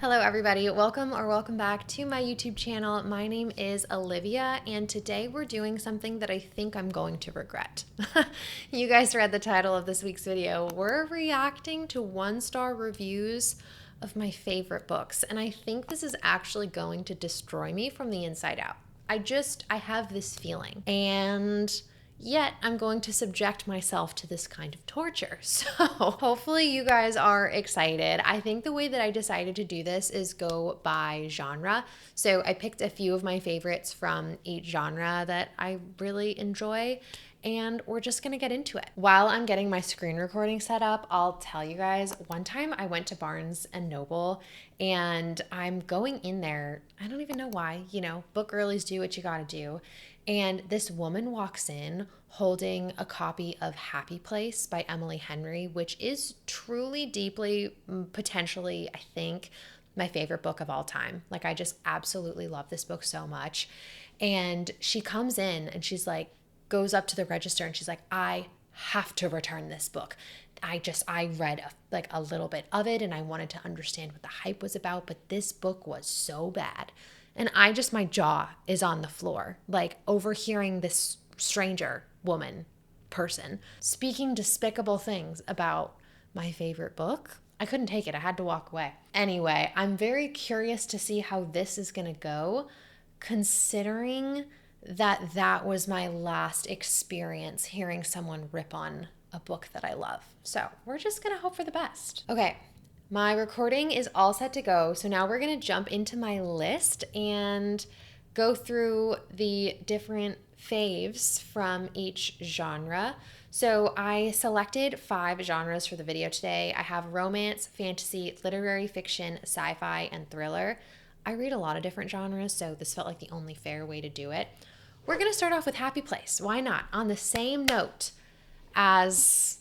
Hello everybody, welcome back to my YouTube channel. My name is Olivia and today we're doing something that I think I'm going to regret. You guys read the title of this week's video. We're reacting to 1-star reviews of my favorite books, and I think this is actually going to destroy me from the inside out. I have this feeling, and yet I'm going to subject myself to this kind of torture. So hopefully you guys are excited. I think the way that I decided to do this is go by genre. So I picked a few of my favorites from each genre that I really enjoy, and we're just gonna get into it. While I'm getting my screen recording set up, I'll tell you guys, one time I went to Barnes and Noble and I'm going in there, I don't even know why, book girlies do what you gotta do. And this woman walks in holding a copy of Happy Place by Emily Henry, which is truly, deeply, potentially, I think, my favorite book of all time. Like, I just absolutely love this book so much. And she comes in and she's like, goes up to the register and she's like, I have to return this book. I read a little bit of it and I wanted to understand what the hype was about, but this book was so bad. And my jaw is on the floor, like overhearing this stranger person speaking despicable things about my favorite book. I couldn't take it. I had to walk away. Anyway, I'm very curious to see how this is going to go, considering that was my last experience hearing someone rip on a book that I love. So we're just going to hope for the best. Okay. My recording is all set to go, so now we're going to jump into my list and go through the different faves from each genre. So I selected 5 genres for the video today. I have romance, fantasy, literary fiction, sci-fi, and thriller. I read a lot of different genres, so this felt like the only fair way to do it. We're going to start off with Happy Place. Why not? On the same note as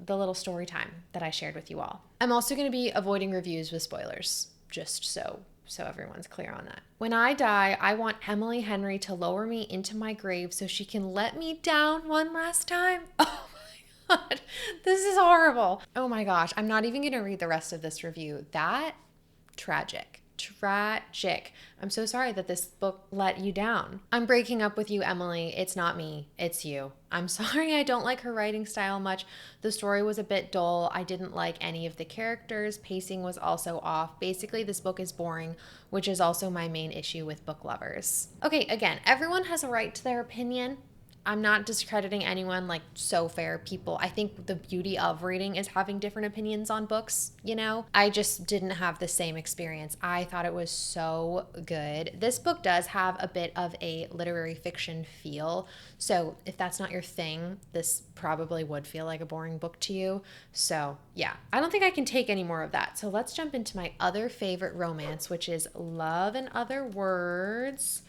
the little story time that I shared with you all. I'm also going to be avoiding reviews with spoilers, just so everyone's clear on that. When I die, I want Emily Henry to lower me into my grave so she can let me down one last time. Oh my God, this is horrible. Oh my gosh, I'm not even going to read the rest of this review. Tragic. I'm so sorry that this book let you down. I'm breaking up with you, Emily. It's not me, it's you. I'm sorry I don't like her writing style much. The story was a bit dull. I didn't like any of the characters. Pacing was also off. Basically, this book is boring, which is also my main issue with book lovers. Okay, again, everyone has a right to their opinion. I'm not discrediting anyone, like, so fair people. I think the beauty of reading is having different opinions on books, I just didn't have the same experience. I thought it was so good. This book does have a bit of a literary fiction feel, so if that's not your thing, this probably would feel like a boring book to you. So yeah, I don't think I can take any more of that. So let's jump into my other favorite romance, which is Love and Other Words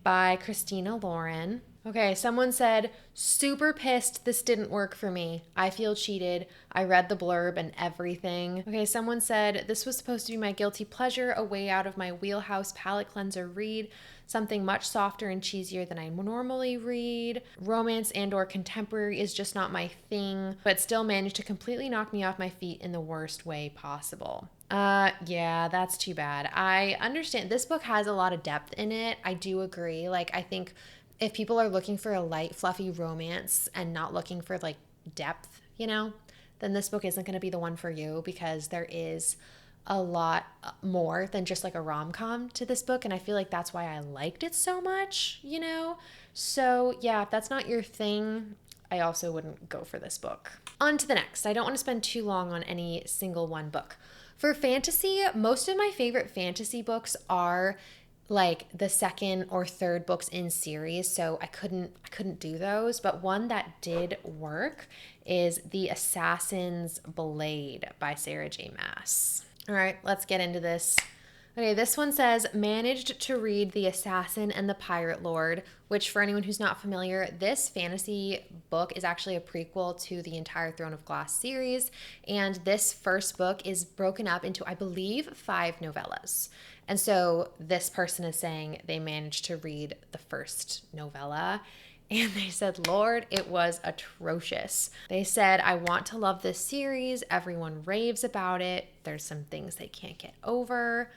by Christina Lauren. Okay, someone said, super pissed this didn't work for me. I feel cheated. I read the blurb and everything. Okay, someone said, this was supposed to be my guilty pleasure, a way out of my wheelhouse palate cleanser read, something much softer and cheesier than I normally read. Romance and or contemporary is just not my thing, but still managed to completely knock me off my feet in the worst way possible. Yeah, that's too bad. I understand. This book has a lot of depth in it. I do agree. Like, I think if people are looking for a light, fluffy romance and not looking for like depth, then this book isn't going to be the one for you, because there is a lot more than just like a rom-com to this book. And I feel like that's why I liked it so much, So yeah, if that's not your thing, I also wouldn't go for this book. On to the next. I don't want to spend too long on any single one book. For fantasy, most of my favorite fantasy books are like the second or third books in series, so I couldn't do those, but one that did work is The Assassin's Blade by Sarah J. Maas. All right, let's get into this. Okay, this one says, managed to read The Assassin and the Pirate Lord, which, for anyone who's not familiar, this fantasy book is actually a prequel to the entire Throne of Glass series, and this first book is broken up into, I believe, 5 novellas. And so this person is saying they managed to read the first novella, And they said, Lord, it was atrocious. They said, I want to love this series. Everyone raves about it. There's some things they can't get over.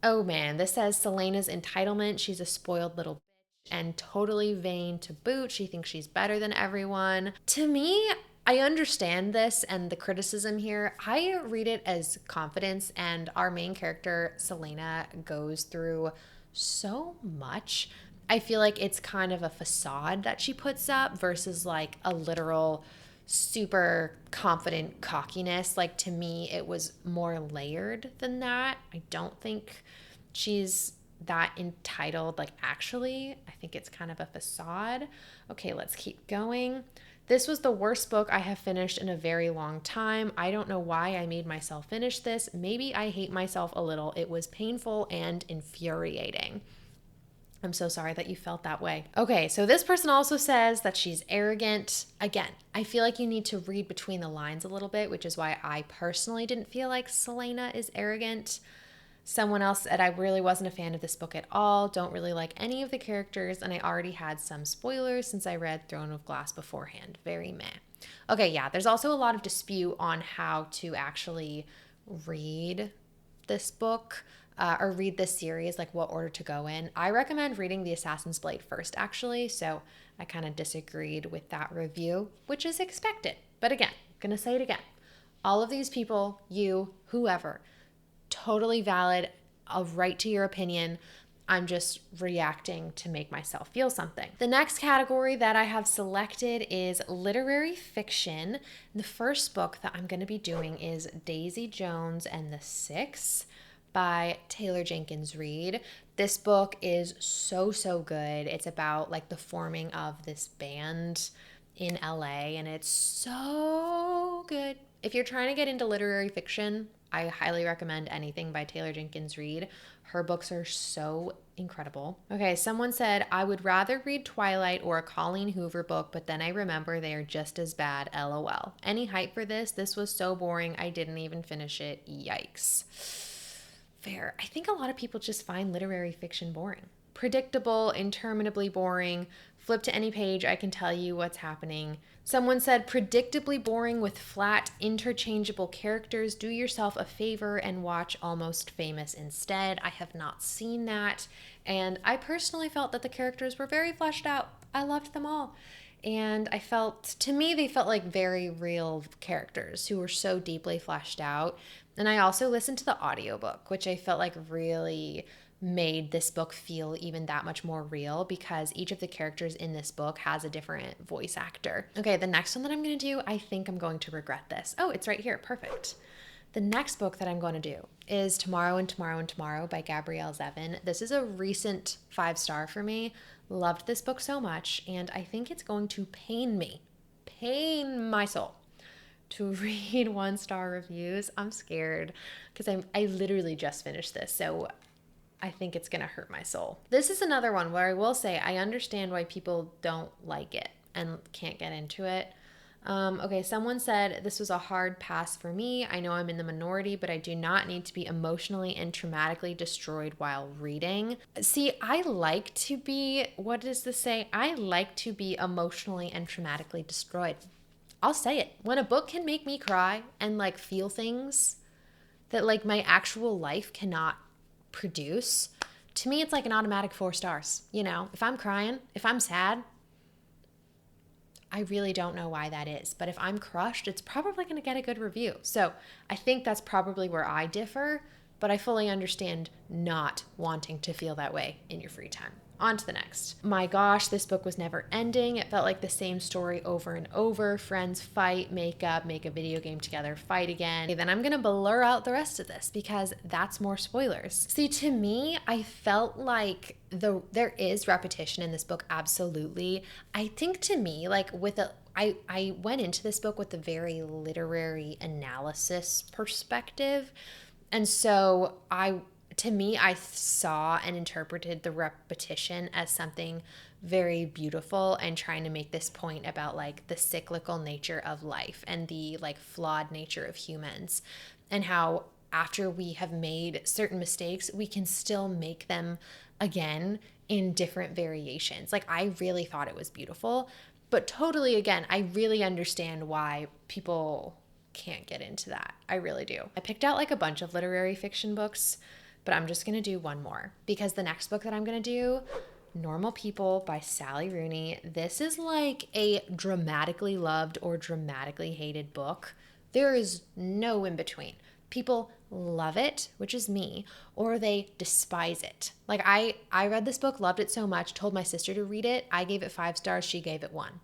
Oh man, this says Selena's entitlement. She's a spoiled little bitch and totally vain to boot. She thinks she's better than everyone. To me, I understand this and the criticism here. I read it as confidence, and our main character, Selena, goes through so much. I feel like it's kind of a facade that she puts up versus like a literal super confident cockiness. Like, to me, it was more layered than that. I don't think she's that entitled, like, actually. I think it's kind of a facade. Okay, let's keep going. This was the worst book I have finished in a very long time. I don't know why I made myself finish this. Maybe I hate myself a little. It was painful and infuriating. I'm so sorry that you felt that way. Okay, so this person also says that she's arrogant. Again, I feel like you need to read between the lines a little bit, which is why I personally didn't feel like Selena is arrogant. Someone else said, I really wasn't a fan of this book at all. Don't really like any of the characters, and I already had some spoilers since I read Throne of Glass beforehand. Very meh. Okay, yeah, there's also a lot of dispute on how to actually read this book. Or read this series, like what order to go in. I recommend reading The Assassin's Blade first, actually, so I kind of disagreed with that review, which is expected. But again, I'm going to say it again. All of these people, you, whoever, totally valid, a right to your opinion. I'm just reacting to make myself feel something. The next category that I have selected is literary fiction. The first book that I'm going to be doing is Daisy Jones and the Six by Taylor Jenkins Reid. This book is so good. It's about like the forming of this band in LA, and it's so good. If you're trying to get into literary fiction, I highly recommend anything by Taylor Jenkins Reid. Her books are so incredible. Okay, someone said, I would rather read Twilight or a Colleen Hoover book, but then I remember they are just as bad, LOL. Any hype for this? This was so boring, I didn't even finish it. Yikes. Fair. I think a lot of people just find literary fiction boring. Predictable, interminably boring. Flip to any page, I can tell you what's happening. Someone said, predictably boring with flat, interchangeable characters. Do yourself a favor and watch Almost Famous instead. I have not seen that, and I personally felt that the characters were very fleshed out. I loved them all. And I felt, to me, they felt like very real characters who were so deeply fleshed out. And I also listened to the audiobook, which I felt like really made this book feel even that much more real, because each of the characters in this book has a different voice actor. Okay, the next one that I'm going to do, I think I'm going to regret this. Oh, it's right here. Perfect. The next book that I'm going to do is Tomorrow and Tomorrow and Tomorrow by Gabrielle Zevin. This is a recent 5-star for me. Loved this book so much, and I think it's going to pain my soul to read 1-star reviews. I'm scared because I literally just finished this, so I think it's going to hurt my soul. This is another one where I will say I understand why people don't like it and can't get into it. Okay, someone said this was a hard pass for me. I know I'm in the minority, but I do not need to be emotionally and traumatically destroyed while reading. See, I like to be, what does this say? I like to be emotionally and traumatically destroyed. I'll say it. When a book can make me cry and like feel things that like my actual life cannot produce, to me it's like an automatic 4 stars. You know, if I'm crying, if I'm sad, I really don't know why that is, but if I'm crushed, it's probably going to get a good review. So I think that's probably where I differ, but I fully understand not wanting to feel that way in your free time. On to the next. My gosh, this book was never ending. It felt like the same story over and over. Friends fight, make up, make a video game together, fight again. Okay, then I'm gonna blur out the rest of this because that's more spoilers. See, to me, I felt like there is repetition in this book, absolutely. I think to me, like I went into this book with a very literary analysis perspective. And so to me, I saw and interpreted the repetition as something very beautiful and trying to make this point about like the cyclical nature of life and the like flawed nature of humans, and how after we have made certain mistakes, we can still make them again in different variations. Like, I really thought it was beautiful, but totally, again, I really understand why people can't get into that. I really do. I picked out like a bunch of literary fiction books, but I'm just going to do one more because the next book that I'm going to do, Normal People by Sally Rooney. This is like a dramatically loved or dramatically hated book. There is no in between. People love it, which is me, or they despise it. Like I read this book, loved it so much, told my sister to read it. I gave it 5 stars. She gave it 1.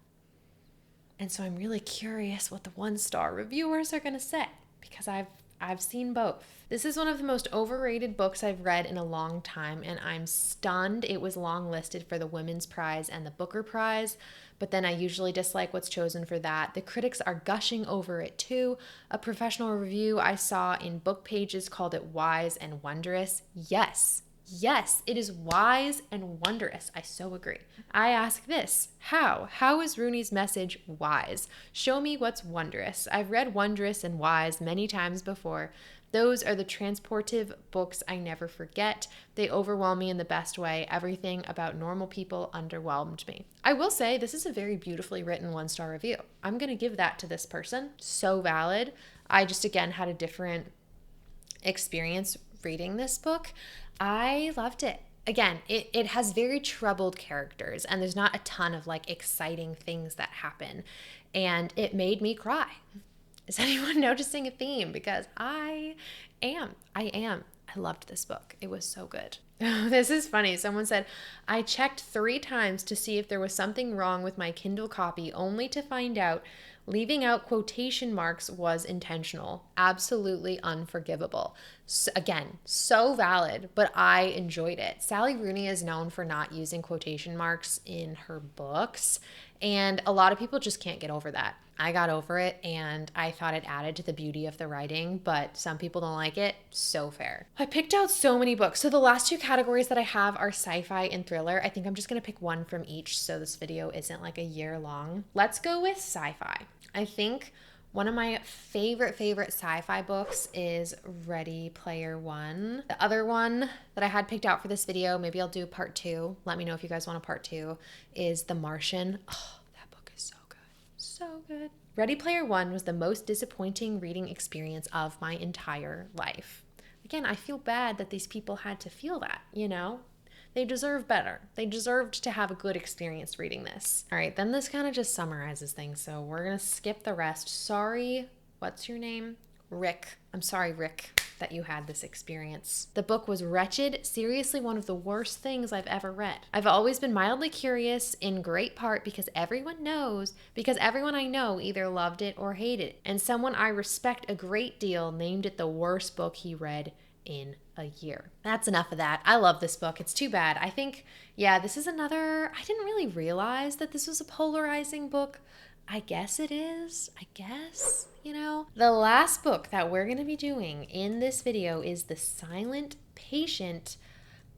And so I'm really curious what the 1-star reviewers are going to say because I've seen both. This is one of the most overrated books I've read in a long time, and I'm stunned it was long listed for the Women's Prize and the Booker Prize, but then I usually dislike what's chosen for that. The critics are gushing over it too. A professional review I saw in Book Pages called it wise and wondrous. Yes, it is wise and wondrous. I so agree. I ask this, how? How is Rooney's message wise? Show me what's wondrous. I've read wondrous and wise many times before. Those are the transportive books I never forget. They overwhelm me in the best way. Everything about Normal People underwhelmed me. I will say this is a very beautifully written 1-star review. I'm going to give that to this person. So valid. I just, again, had a different experience reading this book. I loved it. Again, it has very troubled characters and there's not a ton of like exciting things that happen. And it made me cry. Is anyone noticing a theme? Because I am. I loved this book. It was so good. This is funny. Someone said, I checked 3 times to see if there was something wrong with my Kindle copy, only to find out leaving out quotation marks was intentional. Absolutely unforgivable. So, again, so valid, but I enjoyed it. Sally Rooney is known for not using quotation marks in her books, and a lot of people just can't get over that. I got over it, and I thought it added to the beauty of the writing, but some people don't like it. So fair. I picked out so many books. So the last 2 categories that I have are sci-fi and thriller. I think I'm just going to pick one from each so this video isn't like a year long. Let's go with sci-fi. I think one of my favorite sci-fi books is Ready Player One. The other one that I had picked out for this video, maybe I'll do part 2. Let me know if you guys want a part 2, is The Martian. Oh, that book is so good. So good. Ready Player One was the most disappointing reading experience of my entire life. Again, I feel bad that these people had to feel that, you know? They deserve better. They deserved to have a good experience reading this. All right, then this kind of just summarizes things, so we're going to skip the rest. Sorry, what's your name? Rick. I'm sorry, Rick, that you had this experience. The book was wretched, seriously one of the worst things I've ever read. I've always been mildly curious, in great part because everyone I know either loved it or hated it, and someone I respect a great deal named it the worst book he read in a year. That's enough of that. I love this book. It's too bad. I think, yeah, this is another, I didn't really realize that this was a polarizing book. I guess it is. I guess, you know. The last book that we're going to be doing in this video is The Silent Patient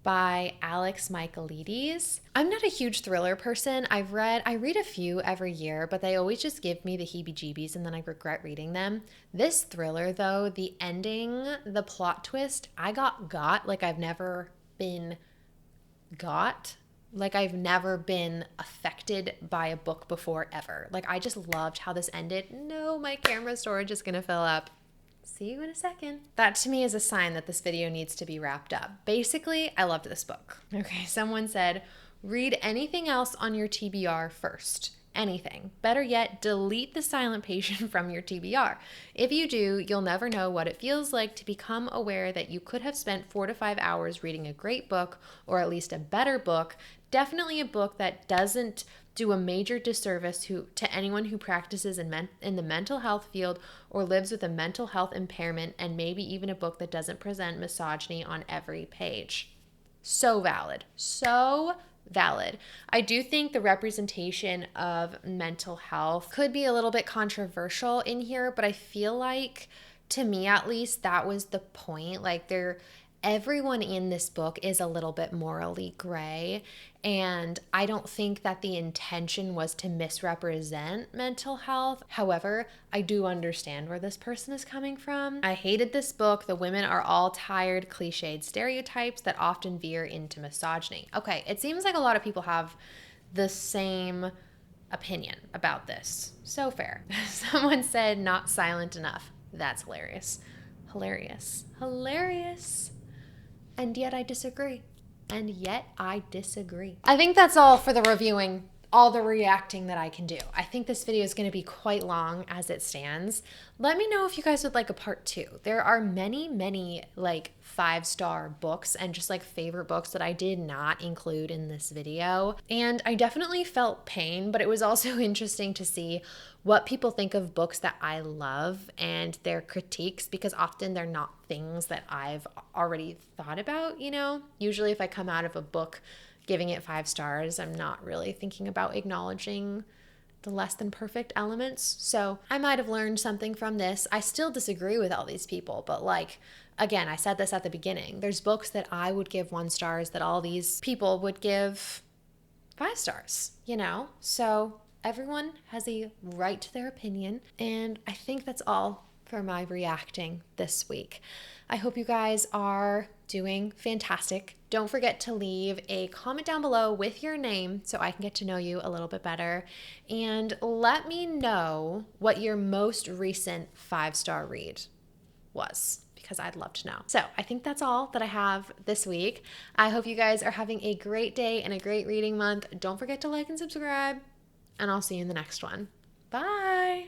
by Alex Michaelides. I'm not a huge thriller person. I read a few every year, but they always just give me the heebie-jeebies and then I regret reading them. This thriller though, the ending, the plot twist, I got like I've never been got. Like I've never been affected by a book before ever. Like I just loved how this ended. No, my camera storage is gonna fill up. See you in a second. That to me is a sign that this video needs to be wrapped up. Basically, I loved this book. Okay, someone said, read anything else on your TBR first. Anything. Better yet, delete The Silent Patient from your TBR. If you do, you'll never know what it feels like to become aware that you could have spent 4 to 5 hours reading a great book, or at least a better book. Definitely a book that doesn't do a major disservice to anyone who practices in the mental health field or lives with a mental health impairment, and maybe even a book that doesn't present misogyny on every page. So valid. So valid. I do think the representation of mental health could be a little bit controversial in here, but I feel like, to me at least, that was the point. Like everyone in this book is a little bit morally gray, and I don't think that the intention was to misrepresent mental health. However, I do understand where this person is coming from. I hated this book. The women are all tired, cliched stereotypes that often veer into misogyny. Okay, it seems like a lot of people have the same opinion about this. So fair. Someone said not silent enough. That's hilarious. Hilarious. Hilarious. And yet I disagree. And yet I disagree. I think that's all for the reviewing, all the reacting that I can do. I think this video is going to be quite long as it stands. Let me know if you guys would like a part 2. There are many like 5-star books and just like favorite books that I did not include in this video. And I definitely felt pain, but it was also interesting to see what people think of books that I love and their critiques, because often they're not things that I've already thought about, you know? Usually if I come out of a book giving it 5 stars, I'm not really thinking about acknowledging the less than perfect elements. So I might have learned something from this. I still disagree with all these people, but like, again, I said this at the beginning, there's books that I would give 1 stars that all these people would give 5 stars, you know? So everyone has a right to their opinion, and I think that's all for my reacting this week. I hope you guys are doing fantastic. Don't forget to leave a comment down below with your name so I can get to know you a little bit better. And let me know what your most recent 5-star read was, because I'd love to know. So I think that's all that I have this week. I hope you guys are having a great day and a great reading month. Don't forget to like and subscribe, and I'll see you in the next one. Bye.